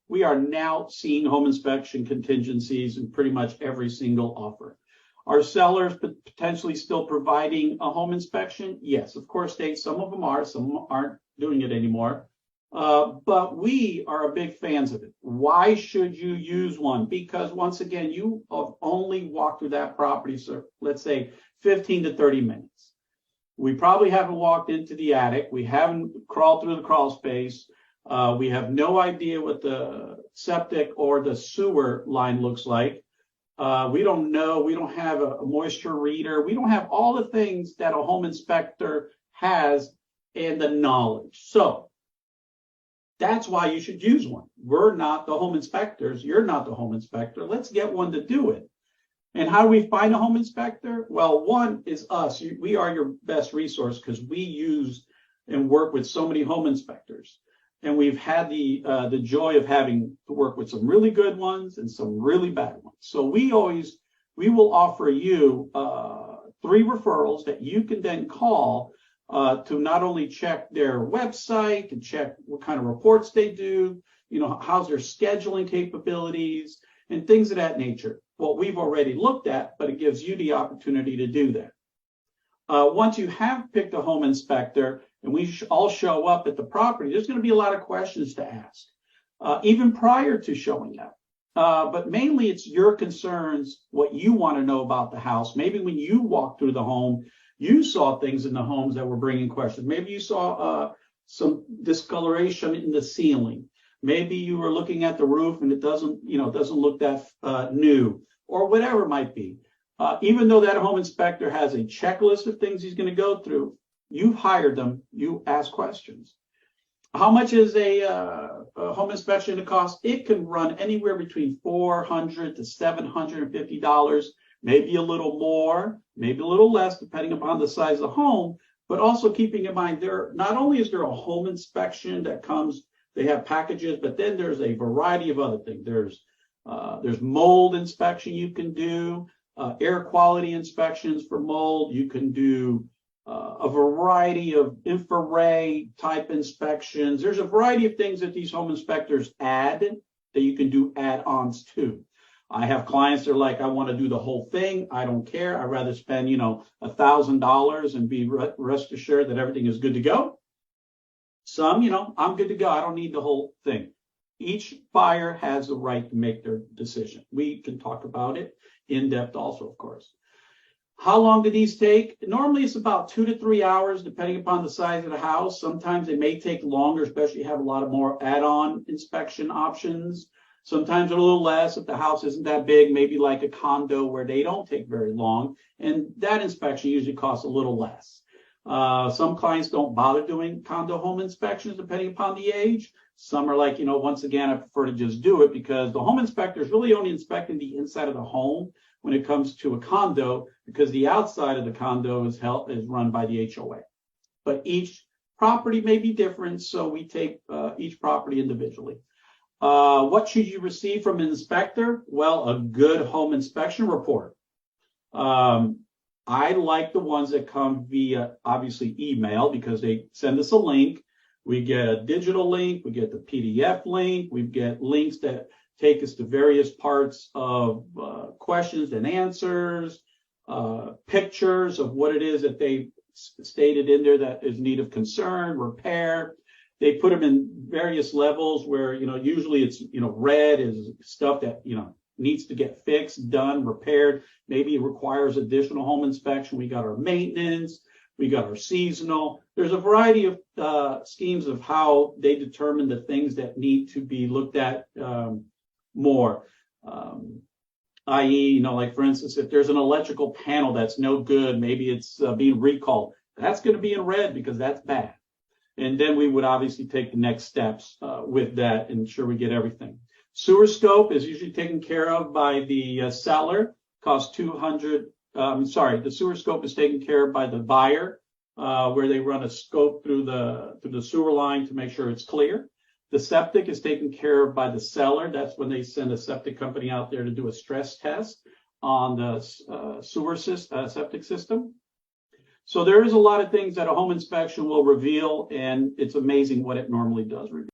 we are now seeing home inspection contingencies in pretty much every single offer. Are sellers potentially still providing a home inspection? Yes, of course, some of them are, some aren't doing it anymore. But we are big fans of it. Why should you use one? Because once again, you have only walked through that property, so let's say 15 to 30 minutes. We probably haven't walked into the attic. We haven't crawled through the crawl space. We have no idea what the septic or the sewer line looks like. We don't know. We don't have a moisture reader. We don't have all the things that a home inspector has and the knowledge. So that's why you should use one. We're not the home inspectors. You're not the home inspector. Let's get one to do it. And how do we find a home inspector? Well, one is us. We are your best resource because we use and work with so many home inspectors. And we've had the joy of having to work with some really good ones and some really bad ones. So we will offer you 3 referrals that you can then call to not only check their website and check what kind of reports they do, how's their scheduling capabilities and things of that nature. What we've already looked at, but it gives you the opportunity to do that. Once you have picked a home inspector and we all show up at the property, there's going to be a lot of questions to ask, even prior to showing up. But mainly it's your concerns, what you want to know about the house. Maybe when you walked through the home, you saw things in the homes that were bringing questions. Maybe you saw some discoloration in the ceiling. Maybe you were looking at the roof and it doesn't look that new, or whatever it might be. Even though that home inspector has a checklist of things he's going to go through, you've hired them, you ask questions. How much is a home inspection to cost? It can run anywhere between $400 to $750, maybe a little more, maybe a little less, depending upon the size of the home. But also keeping in mind, not only is there a home inspection that comes, they have packages, but then there's a variety of other things. There's mold inspection you can do, air quality inspections for mold. You can do a variety of infrared type inspections. There's a variety of things that these home inspectors add that you can do add-ons to. I have clients that are like, I want to do the whole thing. I don't care. I'd rather spend, $1,000 and be rest assured that everything is good to go. Some, I'm good to go. I don't need the whole thing. Each buyer has the right to make their decision. We can talk about it in depth also, of course. How long do these take? Normally it's about 2 to 3 hours, depending upon the size of the house. Sometimes they may take longer, especially if you have a lot of more add-on inspection options. Sometimes a little less if the house isn't that big, maybe like a condo where they don't take very long. And that inspection usually costs a little less. Some clients don't bother doing condo home inspections depending upon the age. Some are like, once again, I prefer to just do it because the home inspector is really only inspecting the inside of the home when it comes to a condo, because the outside of the condo is run by the HOA. But each property may be different, so we take each property individually. What should you receive from an inspector? Well, a good home inspection report. I like the ones that come via, obviously, email because they send us a link. We get a digital link. We get the PDF link. We get links that take us to various parts of questions and answers, pictures of what it is that they stated in there that is need of concern, repair. They put them in various levels where, usually it's, red is stuff that, needs to get fixed, done, repaired. Maybe it requires additional home inspection. We got our maintenance. We got our seasonal. There's a variety of schemes of how they determine the things that need to be looked at more. I.e., like for instance, if there's an electrical panel that's no good, maybe it's being recalled. That's going to be in red because that's bad. And then we would obviously take the next steps with that and ensure we get everything. Sewer scope is usually taken care of by the seller. Costs $200. The sewer scope is taken care of by the buyer, where they run a scope through the sewer line to make sure it's clear. The septic is taken care of by the seller. That's when they send a septic company out there to do a stress test on the septic system. So there is a lot of things that a home inspection will reveal, and it's amazing what it normally does reveal.